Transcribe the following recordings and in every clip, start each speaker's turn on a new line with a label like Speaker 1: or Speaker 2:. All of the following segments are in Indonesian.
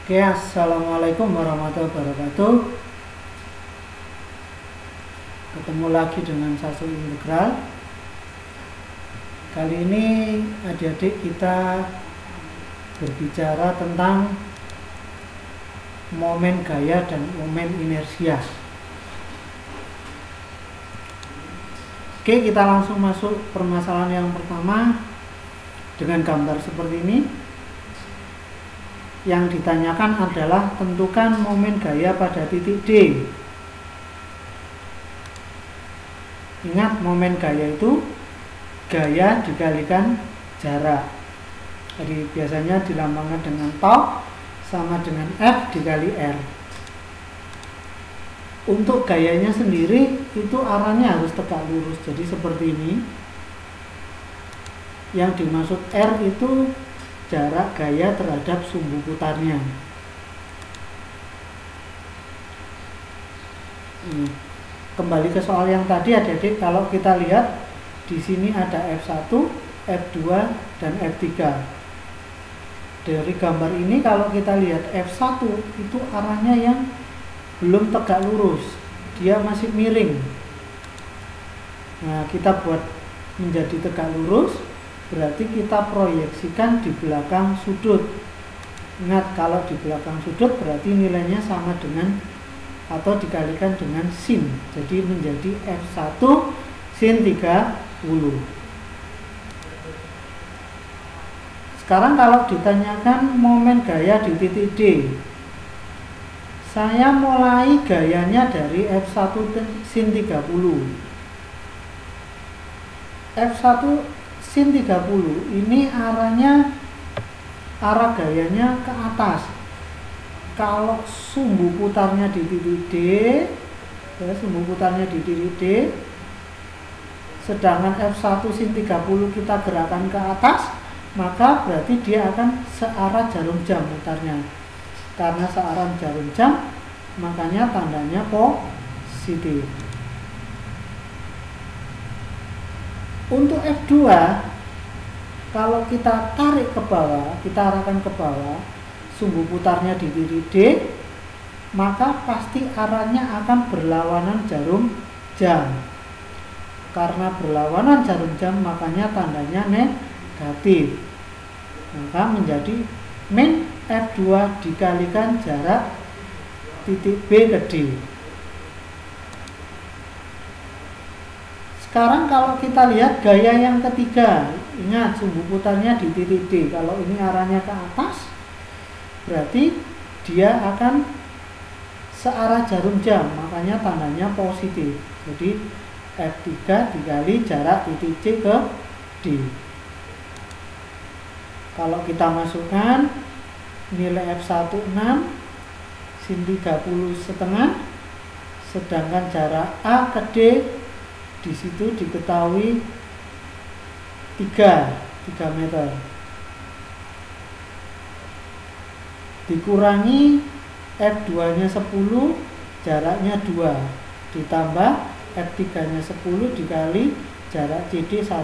Speaker 1: Oke, assalamualaikum warahmatullahi wabarakatuh. Ketemu lagi dengan Sasu Integral. Kali ini adik-adik kita berbicara tentang momen gaya dan momen inersia. Oke, kita langsung masuk permasalahan yang pertama dengan gambar seperti ini. Yang ditanyakan adalah tentukan momen gaya pada titik D. Ingat, momen gaya itu gaya dikalikan jarak. Jadi biasanya dilambangkan dengan tau sama dengan F dikali R. Untuk gayanya sendiri itu arahnya harus tegak lurus. Jadi seperti ini. Yang dimaksud R itu jarak gaya terhadap sumbu putarnya. Kembali ke soal yang tadi, adik-adik, kalau kita lihat di sini ada F1, F2, dan F3. Dari gambar ini kalau kita lihat F1 itu arahnya yang belum tegak lurus, dia masih miring. Nah, kita buat menjadi tegak lurus, berarti kita proyeksikan di belakang sudut. Ingat, kalau di belakang sudut berarti nilainya sama dengan atau dikalikan dengan sin. Jadi menjadi F1 sin 30. Sekarang kalau ditanyakan momen gaya di titik D, saya mulai gayanya dari F1 sin 30. F1 sin 30 ini arah gayanya ke atas. Kalau sumbu putarnya di titik D, sedangkan F1 sin 30 kita gerakan ke atas, maka berarti dia akan searah jarum jam putarnya. Karena searah jarum jam, makanya tandanya positif. Untuk F2, kalau kita tarik ke bawah, kita arahkan ke bawah, sumbu putarnya di titik D, maka pasti arahnya akan berlawanan jarum jam. Karena berlawanan jarum jam, makanya tandanya negatif. Maka menjadi min F2 dikalikan jarak titik B ke D. Sekarang kalau kita lihat gaya yang ketiga, ingat sumbu putarnya di titik D. Kalau ini arahnya ke atas, berarti dia akan searah jarum jam, makanya tandanya positif. Jadi F3 dikali jarak titik C ke D. Kalau kita masukkan nilai F1 6 sin 30 setengah, sedangkan jarak A ke D di situ diketahui 3 meter. Dikurangi F2-nya 10, jaraknya 2. Ditambah F3-nya 10 dikali jarak CD 1.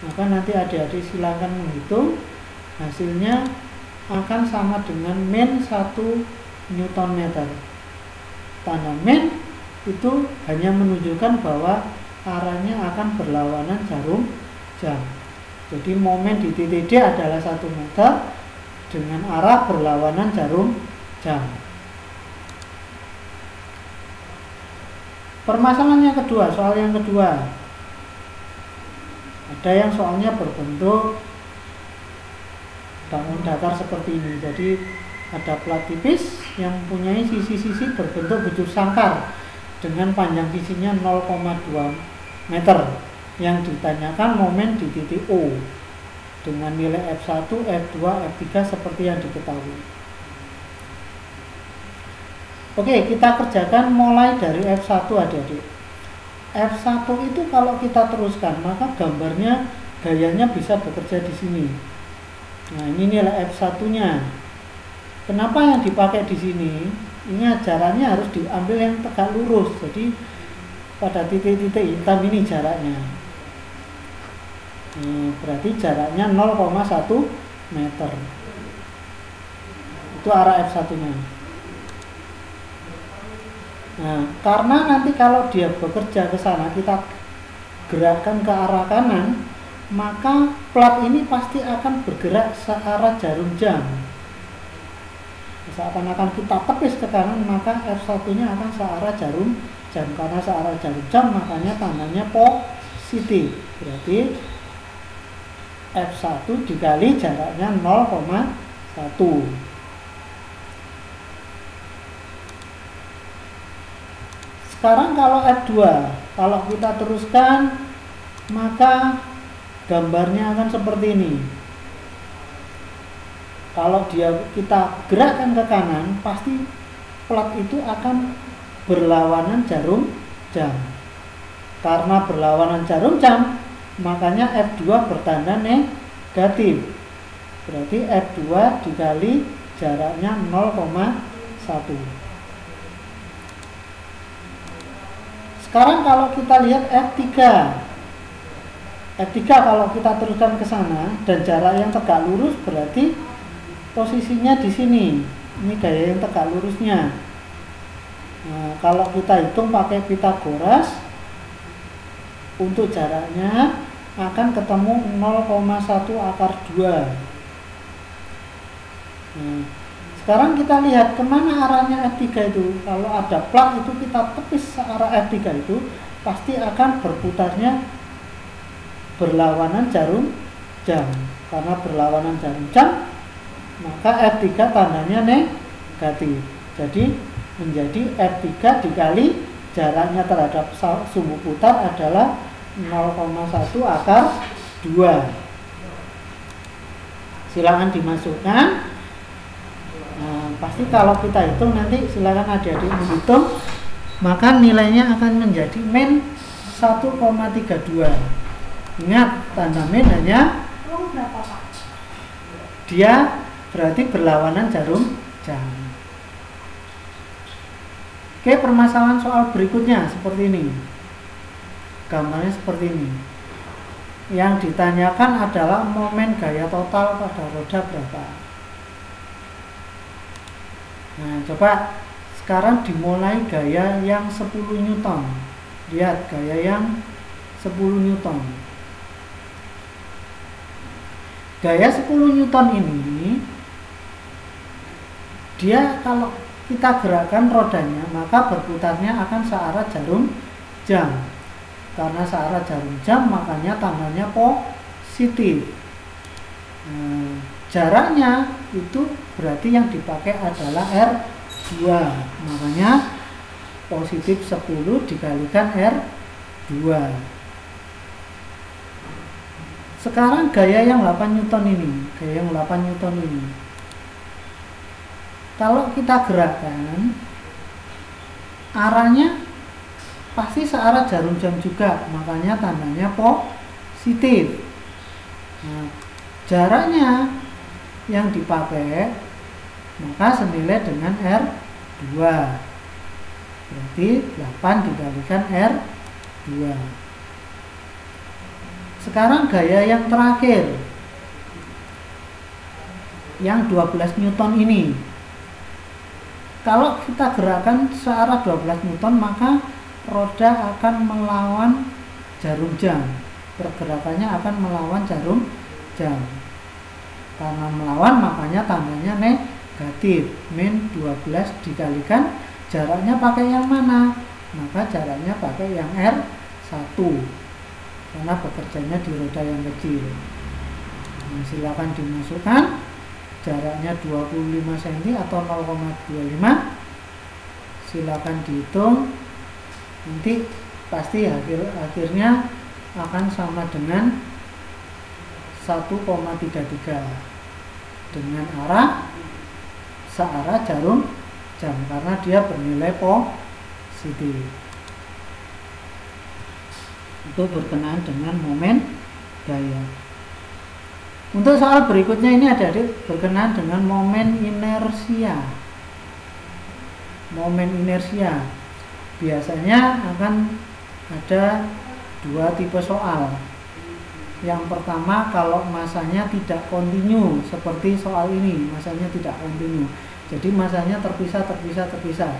Speaker 1: Maka nanti adik-adik silakan menghitung. Hasilnya akan sama dengan min 1 Newton meter. Tanda min itu hanya menunjukkan bahwa arahnya akan berlawanan jarum jam. Jadi momen di titik D adalah 1 meter dengan arah berlawanan jarum jam. Permasalahan yang kedua, soal yang kedua. Ada yang soalnya berbentuk bangun datar seperti ini. Jadi ada plat tipis yang mempunyai sisi-sisi berbentuk bujur sangkar dengan panjang sisinya 0,2 meter. Yang ditanyakan momen di titik O dengan nilai F1, F2, F3 seperti yang diketahui. Oke, kita kerjakan mulai dari F1 adik-adik. F1 itu kalau kita teruskan, maka gambarnya gayanya bisa bekerja di sini. Nah, ini nilai F1-nya. Kenapa yang dipakai di sini? Ingat, jaraknya harus diambil yang tegak lurus. Jadi pada titik-titik hitam ini jaraknya. Berarti jaraknya 0,1 meter. itu arah F1-nya. Nah, karena nanti kalau dia bekerja ke sana, kita gerakkan ke arah kanan, maka plat ini pasti akan bergerak searah jarum jam. Seakan-akan kita tepis ke kanan, maka F1-nya akan searah jarum jam. Karena searah jarum jam, makanya tandanya positif. Berarti F1 dikali jaraknya 0,1. Sekarang kalau F2, kalau kita teruskan, maka gambarnya akan seperti ini. Kalau kita gerakkan ke kanan, pasti plat itu akan berlawanan jarum jam. Karena berlawanan jarum jam, makanya F2 bertanda negatif. Berarti F2 dikali jaraknya 0,1. Sekarang kalau kita lihat F3. F3 kalau kita teruskan ke sana dan jarak yang tegak lurus, berarti posisinya di sini. Ini gaya yang tegak lurusnya. Nah, kalau kita hitung pakai Pitagoras, untuk jaraknya akan ketemu 0,1 akar 2. Nah, sekarang kita lihat kemana arahnya F3 itu. Kalau ada plat itu kita tepis arah F3 itu, pasti akan berputarnya berlawanan jarum jam. Karena berlawanan jarum jam, maka F3 tandanya negatif. Jadi menjadi F3 dikali jaraknya terhadap sumbu putar adalah 0,1 akar 2. Silakan dimasukkan. Nah, pasti kalau kita hitung nanti silakan adik-adik menghitung, maka nilainya akan menjadi min 1,32. Ingat, tanda min hanya dia berarti berlawanan jarum jam. Oke, permasalahan soal berikutnya seperti ini. Gambarnya seperti ini. Yang ditanyakan adalah momen gaya total pada roda berapa. Nah, coba sekarang dimulai gaya yang 10 Newton. Lihat gaya yang 10 Newton. Gaya 10 Newton ini, dia kalau kita gerakkan rodanya, maka berputarnya akan searah jarum jam. Karena searah jarum jam, makanya tandanya positif. Nah, jaraknya itu berarti yang dipakai adalah R2. Makanya positif 10 dikalikan R2. Sekarang gaya yang 8 Newton ini, gaya yang 8 Newton ini, kalau kita gerakkan, arahnya pasti searah jarum jam juga, makanya tandanya positif. Nah, jaraknya yang dipakai maka senilai dengan R2. Berarti 8 dikalikan R2. Sekarang gaya yang terakhir, yang 12 Newton ini. Kalau kita gerakan searah 12 Newton, maka roda akan melawan jarum jam. Pergerakannya akan melawan jarum jam. Karena melawan, makanya tandanya negatif. Min 12 dikalikan jaraknya pakai yang mana? Maka jaraknya pakai yang R1. Karena bekerjanya di roda yang kecil. Nah, silakan dimasukkan. Jaraknya 25 cm atau 0,25. Silakan dihitung. Nanti pasti akhirnya akan sama dengan 1,33 dengan arah searah jarum jam karena dia bernilai positif. Itu berkenaan dengan momen gaya. Untuk soal berikutnya ini adik-adik berkenaan dengan momen inersia. Momen inersia biasanya akan ada dua tipe soal. Yang pertama, kalau masanya tidak kontinu seperti soal ini, masanya tidak kontinu. Jadi masanya terpisah.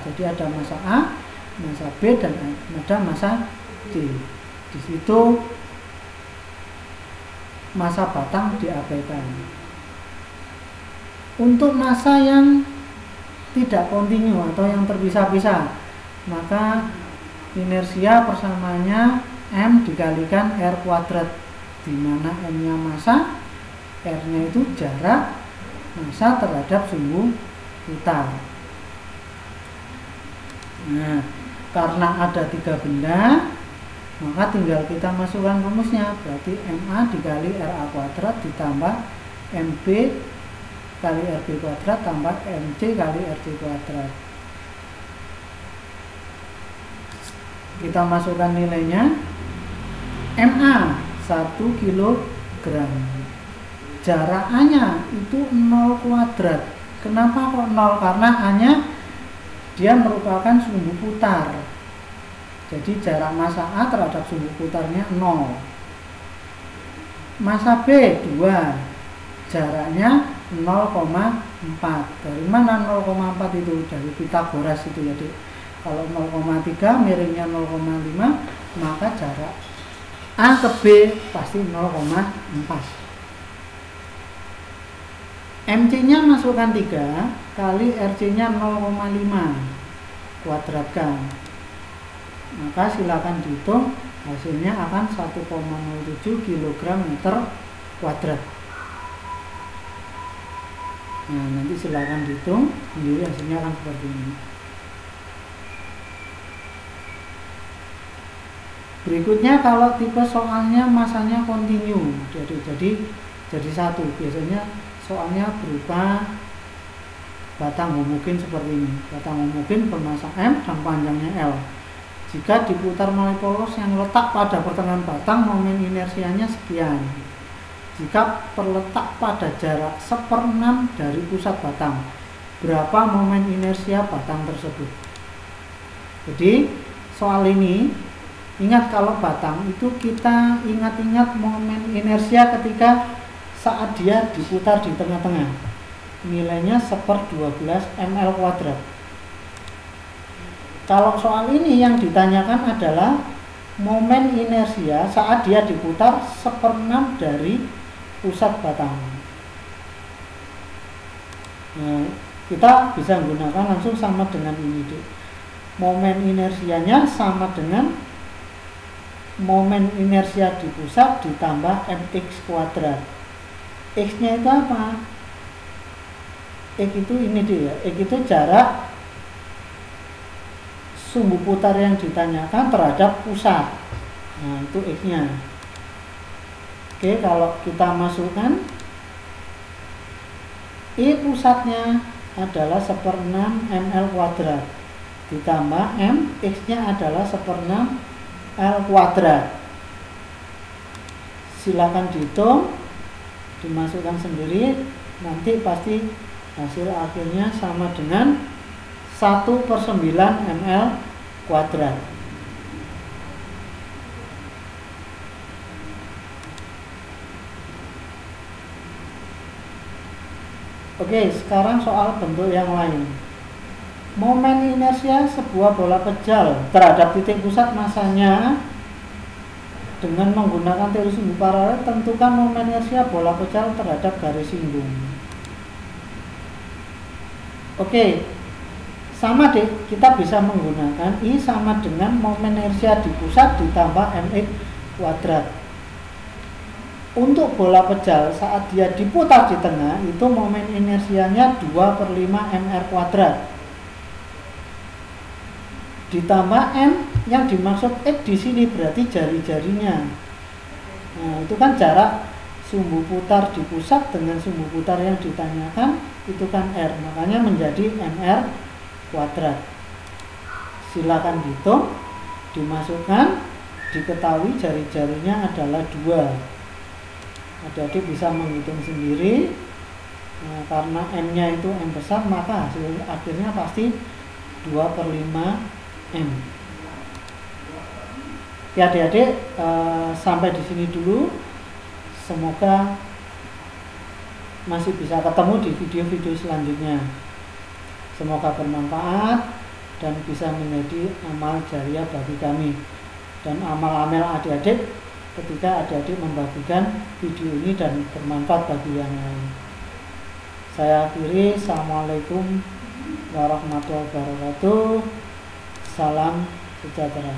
Speaker 1: Jadi ada massa A, massa B, dan ada massa D. Di situ massa batang diabaikan. Untuk massa yang tidak kontinu atau yang terpisah-pisah, maka inersia persamaannya M dikalikan R kuadrat, di mana M-nya massa, R-nya itu jarak massa terhadap sumbu putar. Nah, karena ada 3 benda, maka tinggal kita masukkan rumusnya. Berarti MA dikali RA kuadrat ditambah MB kali RB kuadrat tambah MC kali RC kuadrat. Kita masukkan nilainya. MA 1 kilogram, jarak A-nya itu 0 kuadrat. Kenapa kok 0? Karena A-nya dia merupakan sumbu putar. Jadi jarak massa A terhadap sumbu putarnya 0. Massa B 2, jaraknya 0,4. Dari mana 0,4 itu? Dari Pitagoras itu ya, Dik. Kalau 0,3 miringnya 0,5, maka jarak A ke B pasti 0,4. MC-nya masukkan 3 kali RC-nya 0,5 kuadratkan. Maka silakan dihitung, hasilnya akan 1,07 kg meter kuadrat. Nah, nanti silakan dihitung sendiri, hasilnya akan seperti ini. Berikutnya kalau tipe soalnya masanya kontinu, jadi satu. Biasanya soalnya berupa batang homogen seperti ini. Batang homogen bermassa M dan panjangnya L. Jika diputar melalui polos yang letak pada pertengahan batang, momen inersianya sekian. Jika terletak pada jarak 1/6 dari pusat batang, berapa momen inersia batang tersebut? Jadi soal ini, ingat kalau batang itu kita ingat-ingat momen inersia ketika saat dia diputar di tengah-tengah. Nilainya 1/12 ml kuadrat. Kalau soal ini yang ditanyakan adalah momen inersia saat dia diputar 1/6 dari pusat batang. Nah, kita bisa menggunakan langsung sama dengan ini, Dek. Momen inersianya sama dengan momen inersia di pusat ditambah mx kuadrat. X-nya itu apa? X itu ini dia, X itu jarak sumbu putar yang ditanyakan terhadap pusat. Nah, itu X-nya. Oke, kalau kita masukkan, I pusatnya adalah 1/6 ml kuadrat ditambah M, X-nya adalah 1/6 L kuadrat. Silakan dihitung, dimasukkan sendiri, nanti pasti hasil akhirnya sama dengan 1/9 ml kuadrat. Oke, sekarang soal bentuk yang lain. Momen inersia sebuah bola pejal terhadap titik pusat masanya dengan menggunakan teori sumbu paralel, tentukan momen inersia bola pejal terhadap garis singgung. Oke, sama deh, kita bisa menggunakan I sama dengan momen inersia di pusat ditambah mx kuadrat. Untuk bola pejal saat dia diputar di tengah, itu momen inersianya 2/5 mr kuadrat ditambah M, yang dimaksud X di sini berarti jari-jarinya. Nah, itu kan jarak sumbu putar di pusat dengan sumbu putar yang ditanyakan, itu kan R, makanya menjadi mr kuadrat. Silakan dihitung, dimasukkan, diketahui jari-jarinya adalah 2. Adik-adik bisa menghitung sendiri. Nah, karena M-nya itu M besar, maka hasil akhirnya pasti 2/5 M. Ya, adik-adik, sampai di sini dulu. Semoga masih bisa ketemu di video-video selanjutnya. Semoga bermanfaat dan bisa menjadi amal jariah bagi kami dan amal-amal adik-adik ketika adik-adik membagikan video ini dan bermanfaat bagi yang lain. Saya akhiri. Assalamualaikum warahmatullahi wabarakatuh. Salam sejahtera.